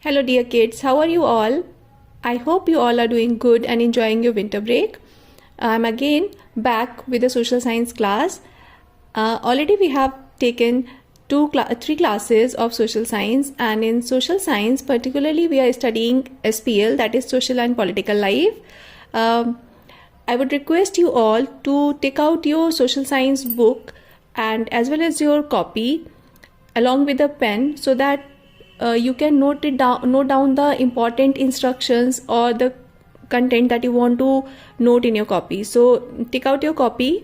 Hello, dear kids. How are you all? I hope you all are doing good and enjoying your winter break. I'm again back with the social science class. Already we have taken three classes of social science, and in social science, particularly, we are studying SPL, that is social and political life. I would request you all to take out your social science book and as well as your copy along with a pen, so that you can note down the important instructions or the content that you want to note in your copy. So take out your copy,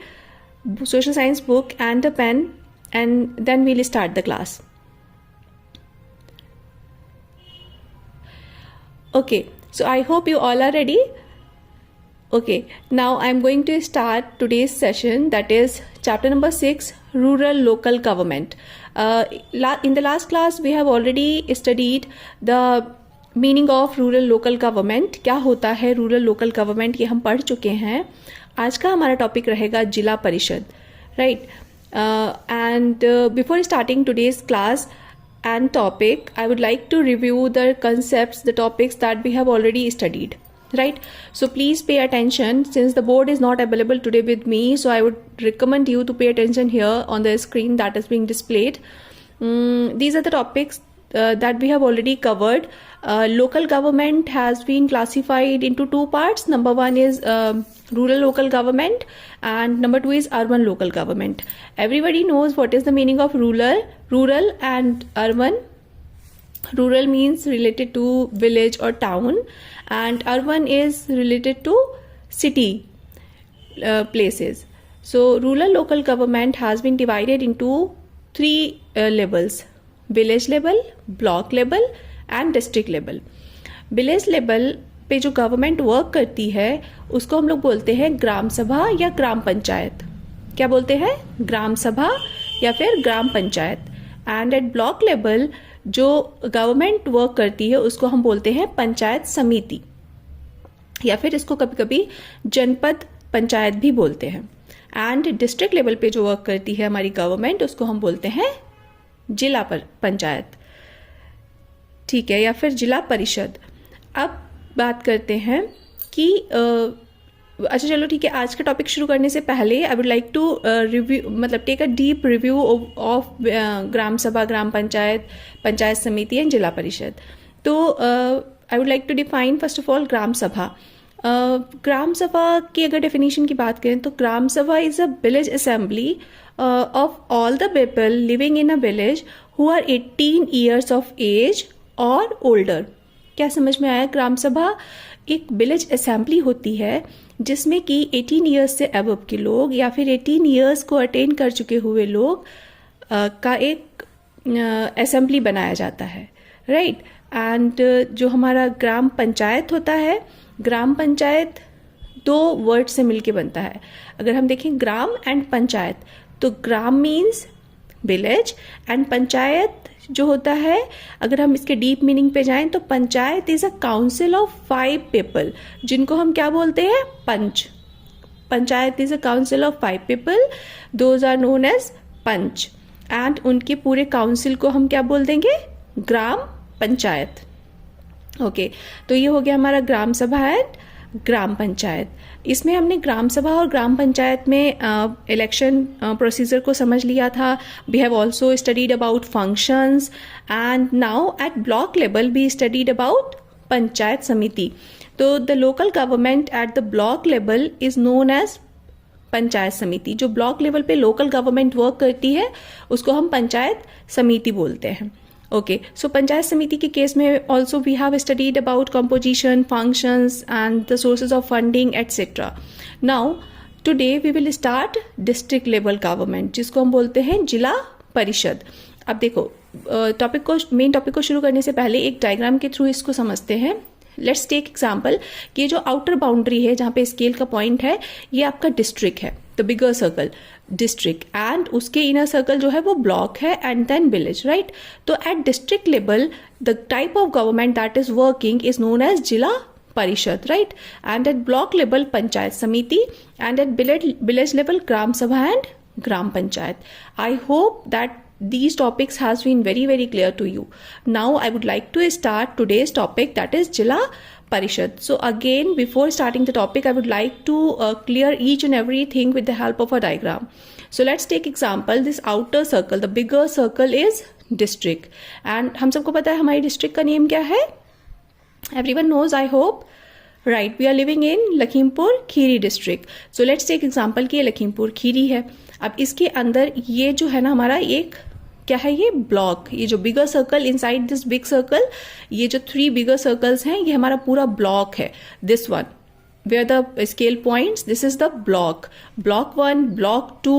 social science book and a pen, and then we'll start the class. Okay, so I hope you all are ready. Okay, now I'm going to start today's session, that is chapter number 6, rural local government. In the last class we have already studied the meaning of rural local government. क्या होता है rural local government, ये हम पढ़ चुके हैं. आज का हमारा टॉपिक रहेगा जिला परिषद, right? And before starting today's class and topic, I would like to review the concepts, the topics that we have already studied. Right, so please pay attention, since the board is not available today with me, so I would recommend you to pay attention here on the screen that is being displayed. These are the topics that we have already covered. Local government has been classified into two parts. Number one is rural local government, and number two is urban local government. Everybody knows what is the meaning of rural and urban. Rural means related to village or town, and urban is related to city places. So rural local government has been divided into three levels: village level, block level and district level. Village level पे जो government work करती है उसको हम लोग बोलते हैं ग्राम सभा या ग्राम पंचायत. क्या बोलते हैं? ग्राम सभा या फिर gram panchayat. And at block level जो गवर्नमेंट वर्क करती है उसको हम बोलते हैं पंचायत समिति, या फिर इसको कभी कभी जनपद पंचायत भी बोलते हैं. एंड डिस्ट्रिक्ट लेवल पे जो वर्क करती है हमारी गवर्नमेंट उसको हम बोलते हैं जिला पंचायत, ठीक है, या फिर जिला परिषद. अब बात करते हैं कि अच्छा चलो ठीक है, आज का टॉपिक शुरू करने से पहले I would like to review, मतलब take a deep review of gram sabha, gram panchayat, panchayat samiti and zila parishad. तो I would like to define first of all gram sabha. Gram सभा की अगर डेफिनेशन की बात करें तो gram sabha is a village assembly of all the people living in a village who are 18 years of age और older. क्या समझ में आया? ग्राम सभा एक विलेज असेंबली होती है जिसमें कि 18 ईयर्स से अबव के लोग या फिर 18 ईयर्स को अटेन कर चुके हुए लोग का एक असेंबली बनाया जाता है, राइट. एंड जो हमारा ग्राम पंचायत होता है, ग्राम पंचायत दो वर्ड से मिलके बनता है. अगर हम देखें ग्राम एंड पंचायत, तो gram means village and panchayat जो होता है, अगर हम इसके डीप मीनिंग पे जाएं तो panchayat is a council of 5 people, जिनको हम क्या बोलते हैं? Panch. Panchayat is a council of 5 people, those are known as panch. And उनके पूरे काउंसिल को हम क्या बोल देंगे? ग्राम पंचायत. ओके, तो ये हो गया हमारा ग्राम सभा एंड ग्राम पंचायत. इसमें हमने ग्राम सभा और ग्राम पंचायत में इलेक्शन प्रोसीजर को समझ लिया था. We have also studied about functions, and now at block level we studied about panchayat samiti. तो the local government at the block level is known as panchayat samiti. जो ब्लॉक लेवल पे लोकल गवर्नमेंट वर्क करती है उसको हम पंचायत समिति बोलते हैं. ओके, सो पंचायत समिति के केस में also we have studied about composition, functions and the sources of funding etcetera. Now today we will start district level government, जिसको हम बोलते हैं जिला परिषद. अब देखो, मेन टॉपिक को शुरू करने से पहले एक डायग्राम के थ्रू इसको समझते हैं. लेट्स टेक एग्जाम्पल कि ये जो आउटर बाउंड्री है जहाँ पे स्केल का पॉइंट है, ये आपका डिस्ट्रिक्ट है, the bigger circle district, and उसके इनर सर्कल जो है वो ब्लॉक है एंड देन विलेज, राइट. तो at district level the type of government that is working is known as Zila Parishad, right. And at block level panchayat samiti, and at village level gram sabha and gram panchayat. I hope that these topics has been very clear to you. Now I would like to start today's topic, that is Jila Parishad. So again, before starting the topic, I would like to clear each and everything with the help of a diagram. So let's take example, this outer circle, the bigger circle is district, and हम सबको पता है हमारी district का name क्या है? Everyone knows, I hope. Right, we are living in Lakhimpur Kheri district. So let's take example कि ये लखीमपुर खीरी है. अब इसके अंदर ये जो है ना हमारा एक क्या है, ये ब्लॉक, ये जो बिगर circle inside this big circle, ये जो 3 बिगर सर्कल्स हैं, ये हमारा पूरा ब्लॉक है. This one where the scale points, this is the block 1, block 2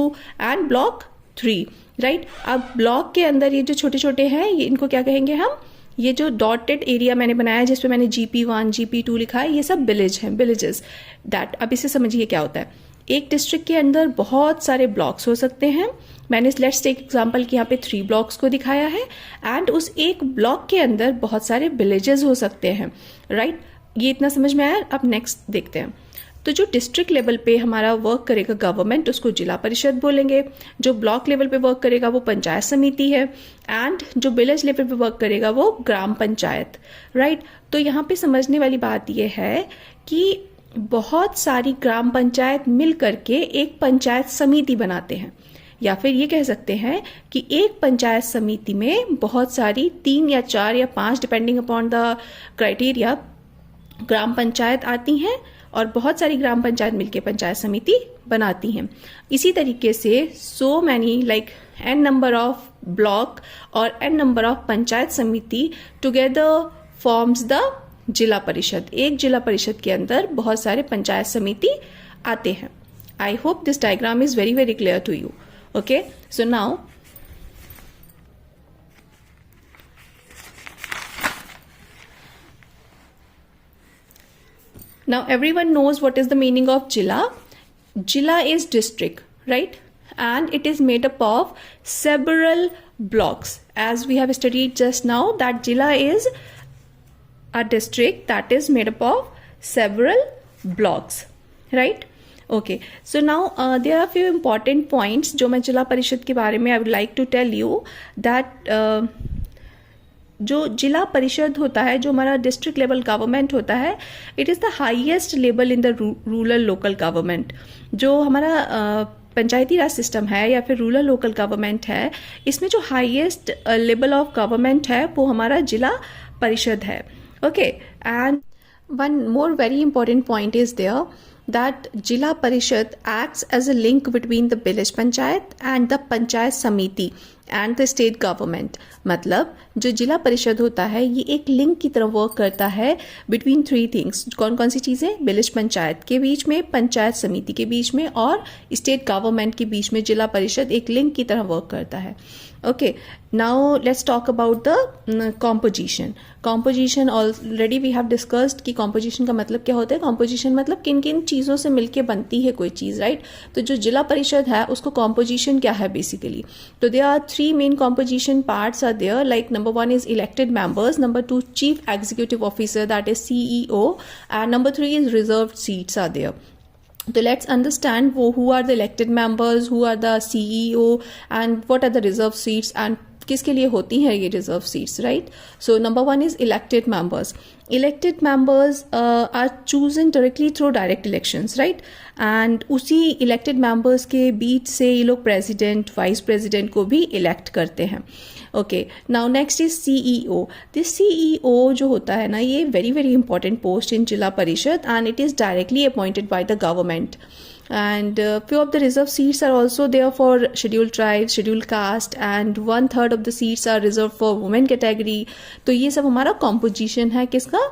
and block 3. Right, अब ब्लॉक के अंदर ये जो छोटे छोटे हैं, ये इनको क्या कहेंगे हम, ये जो डॉटेड एरिया मैंने बनाया जिसपे मैंने GP1 GP2 लिखा है, ये सब विलेज हैं, विलेजेस दैट. अब इसे समझिए क्या होता है. एक डिस्ट्रिक्ट के अंदर बहुत सारे ब्लॉक्स हो सकते हैं. मैंने लेट्स टेक एग्जांपल कि यहाँ पे 3 ब्लॉक्स को दिखाया है, एंड उस एक ब्लॉक के अंदर बहुत सारे विलेजेस हो सकते हैं. राइट, ये इतना समझ में आया. अब नेक्स्ट देखते हैं. तो जो डिस्ट्रिक्ट लेवल पे हमारा वर्क करेगा गवर्नमेंट, उसको जिला परिषद बोलेंगे. जो ब्लॉक लेवल पे वर्क करेगा वो पंचायत समिति है, एंड जो विलेज लेवल पे वर्क करेगा वो ग्राम पंचायत. राइट, तो यहाँ पे समझने वाली बात ये है कि बहुत सारी ग्राम पंचायत मिल करके एक पंचायत समिति बनाते हैं, या फिर ये कह सकते हैं कि एक पंचायत समिति में बहुत सारी 3 या 4 या 5 डिपेंडिंग अपॉन द क्राइटेरिया ग्राम पंचायत आती हैं, और बहुत सारी ग्राम पंचायत मिलकर पंचायत समिति बनाती हैं. इसी तरीके से so many like n number of block और n नंबर ऑफ पंचायत समिति टुगेदर फॉर्म्स द जिला परिषद. एक जिला परिषद के अंदर बहुत सारे पंचायत समिति आते हैं. I hope this diagram is very clear to you. Okay, so now now everyone knows what is the meaning of Jila. Jila is district, right? And it is made up of several blocks. As we have studied just now, that Jila is a district that is made up of several blocks, right? Okay, so now there are a few important points जो मैं जिला परिषद के बारे में I would like to tell you that जो जिला परिषद होता है, जो हमारा डिस्ट्रिक्ट लेवल गवर्नमेंट होता है, it is the highest level in the rural local government. जो हमारा पंचायती राज सिस्टम है या फिर रूरल लोकल गवर्नमेंट है, इसमें जो हाईएस्ट लेवल ऑफ गवर्नमेंट है वो हमारा जिला परिषद है. Okay, and one more very important point is there that Jila Parishad acts as a link between the village panchayat and the panchayat samiti and the state government. मतलब जो जिला परिषद होता है ये एक लिंक की तरह वर्क करता है बिटवीन 3 थिंग्स. कौन कौन सी चीज़ें? विलेज पंचायत के बीच में, पंचायत समिति के बीच में और स्टेट गवर्नमेंट के बीच में जिला परिषद एक लिंक की तरह वर्क करता है. Okay, now let's talk about the composition. Composition already we have discussed कि कॉम्पोजिशन का मतलब क्या होता है. कॉम्पोजिशन मतलब किन किन चीज़ों से मिलके बनती है कोई चीज़, राइट? तो जो जिला परिषद है उसको कॉम्पोजिशन क्या है बेसिकली. तो there are 3 main composition parts are there. Like number 1 is elected members, number 2 chief executive officer, that is CEO, and number 3 is reserved seats are there. So let's understand who are the elected members, who are the CEO, and what are the reserved seats, and किसके लिए होती हैं ये reserve seats, right? So number 1 is elected members. Elected members are chosen directly through direct elections, right? And उसी elected members के बीच से ये लोग प्रेसिडेंट, वाइस प्रेसिडेंट को भी इलेक्ट करते हैं. Okay, now next is CEO. This CEO जो होता है ना, ये वेरी इंपॉर्टेंट पोस्ट इन जिला परिषद, and it is directly appointed by the government. And few of the reserved seats are also there for scheduled tribes, scheduled caste, and 1/3 of the seats are reserved for women category. तो ये सब हमारा composition है किसका?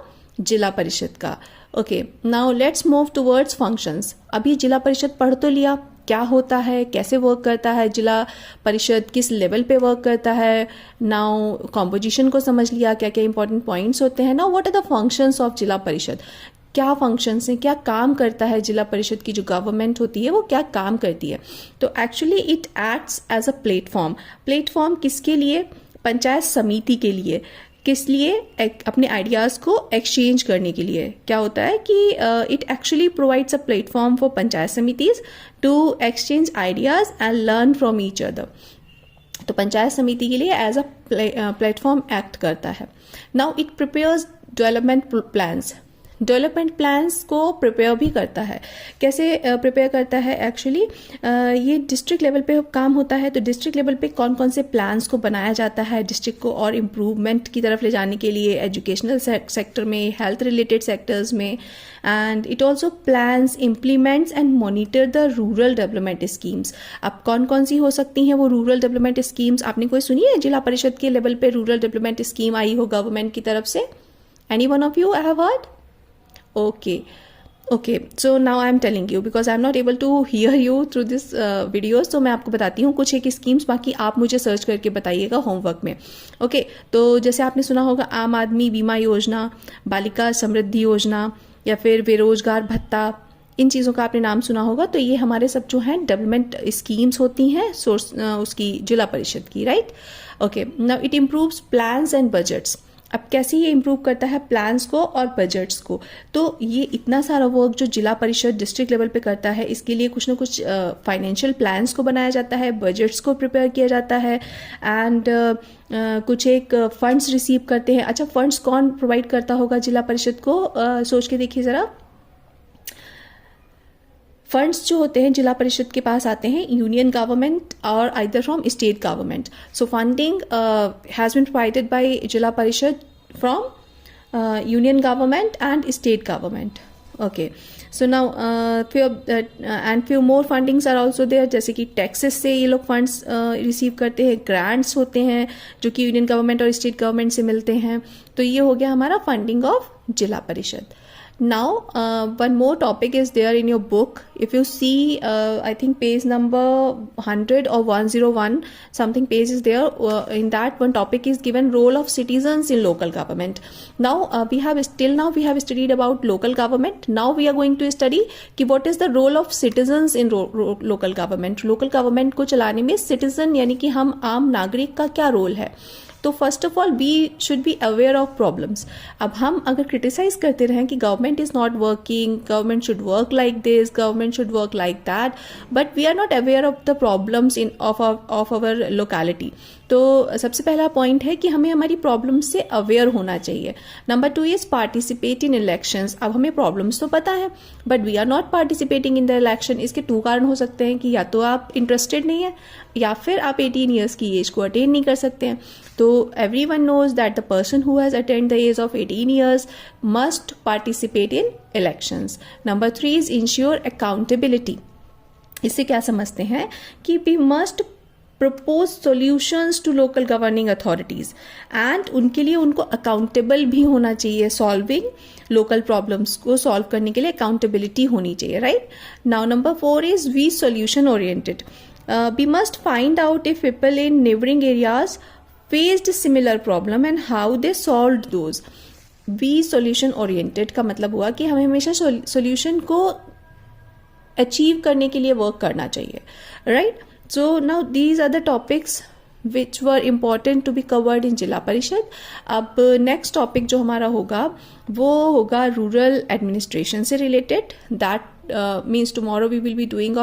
जिला परिषद का. Okay, now let's move towards functions. अभी जिला परिषद पढ़ तो लिया, क्या होता है, कैसे वर्क करता है जिला परिषद, किस लेवल पे वर्क करता है. नाउ कॉम्पोजिशन को समझ लिया, क्या क्या इंपॉर्टेंट पॉइंट्स होते हैं. Now what are the functions of Zila Parishad. क्या फंक्शंस हैं, क्या काम करता है जिला परिषद की जो गवर्नमेंट होती है वो क्या काम करती है. तो actually it acts as a platform. Platform किसके लिए? पंचायत समिति के लिए. किस लिए? अपने आइडियाज़ को एक्सचेंज करने के लिए. क्या होता है कि it actually provides a platform for panchayat samitis to exchange ideas and learn from each other. तो पंचायत समिति के लिए एज अ प्लेटफॉर्म एक्ट करता है. Now it prepares development plans को प्रिपेयर भी करता है. कैसे प्रिपेयर करता है? एक्चुअली ये डिस्ट्रिक्ट लेवल पे काम होता है. तो डिस्ट्रिक्ट लेवल पे कौन कौन से प्लान्स को बनाया जाता है डिस्ट्रिक्ट को और इम्प्रूवमेंट की तरफ ले जाने के लिए, एजुकेशनल सेक्टर में, हेल्थ रिलेटेड सेक्टर्स में. And it also plans, implements and monitor the rural development schemes. अब कौन कौन सी हो सकती हैं वो रूरल डेवलपमेंट स्कीम्स? आपने कोई सुनी है जिला परिषद के लेवल पे रूरल डेवलपमेंट स्कीम आई हो गवर्नमेंट की तरफ से? Any one of you have heard? Okay, so now I am telling you because I am not able to hear you through this video. So मैं आपको बताती हूँ कुछ एक स्कीम्स, बाकी आप मुझे सर्च करके बताइएगा होमवर्क में. ओके, तो जैसे आपने सुना होगा आम आदमी बीमा योजना, बालिका समृद्धि योजना या फिर बेरोजगार भत्ता, इन चीज़ों का आपने नाम सुना होगा. तो ये हमारे सब जो हैं डेवलपमेंट स्कीम्स होती हैं सोर्स उसकी जिला परिषद की, right. Okay, now it improves plans and budgets. अब कैसे ये इम्प्रूव करता है प्लान्स को और बजट्स को? तो ये इतना सारा वर्क जो जिला परिषद डिस्ट्रिक्ट लेवल पे करता है, इसके लिए कुछ ना कुछ फाइनेंशियल प्लान्स को बनाया जाता है, बजट्स को प्रिपेयर किया जाता है, एंड कुछ एक फंड्स रिसीव करते हैं. अच्छा, फंड्स कौन प्रोवाइड करता होगा जिला परिषद को? सोच के देखिए ज़रा. फंड्स जो होते हैं जिला परिषद के पास आते हैं यूनियन गवर्नमेंट और either from state government. So funding has been provided by Zila Parishad from union government and state government. Okay, so now few more fundings are also there. जैसे कि टैक्सेस से ये लोग फंड्स रिसीव करते हैं, ग्रांट्स होते हैं जो कि यूनियन गवर्नमेंट और स्टेट गवर्नमेंट से मिलते हैं. तो ये हो गया हमारा फंडिंग ऑफ जिला परिषद. Now, one more topic is there in your book. If you see, I think page number 100 or 101, something page is there. In that one topic is given role of citizens in local government. Now, we have studied about local government. Now we are going to study कि what is the role of citizens in local government. Local government को चलाने में citizen यानी कि हम आम नागरिक का क्या रोल है? तो first of all we should be aware of problems. अब हम अगर क्रिटिसाइज करते रहें कि government is not working, government should work like this, government should work like that, but we are not aware of the problems in of our locality. तो सबसे पहला point है कि हमें हमारी प्रॉब्लम्स से अवेयर होना चाहिए. Number 2 is participate in elections. अब हमें प्रॉब्लम्स तो पता है but we are not participating in the election. इसके 2 कारण हो सकते हैं कि या तो आप इंटरेस्टेड नहीं है या फिर आप 18 ईयर्स की एज को अटेन नहीं कर सकते हैं. तो everyone knows that the person who has attained the age of 18 years must participate in elections. Number 3 is ensure accountability. इससे क्या समझते हैं कि we must propose solutions to local governing authorities and उनके लिए उनको accountable भी होना चाहिए. Solving local problems को solve करने के लिए accountability होनी चाहिए, right? Now number 4 is be solution oriented. We must find out if people in neighboring areas faced similar problem and how they solved those. Be solution oriented का मतलब हुआ कि हमें हमेशा solution को achieve करने के लिए work करना चाहिए, right? So now these are the topics which were important to be covered in जिला परिषद. अब next topic जो हमारा होगा वो होगा rural administration से related. That means tomorrow we will be doing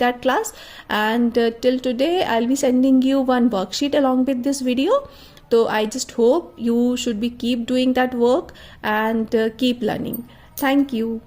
that class, and till today I'll be sending you one worksheet along with this video. So I just hope you should be keep doing that work and keep learning. Thank you.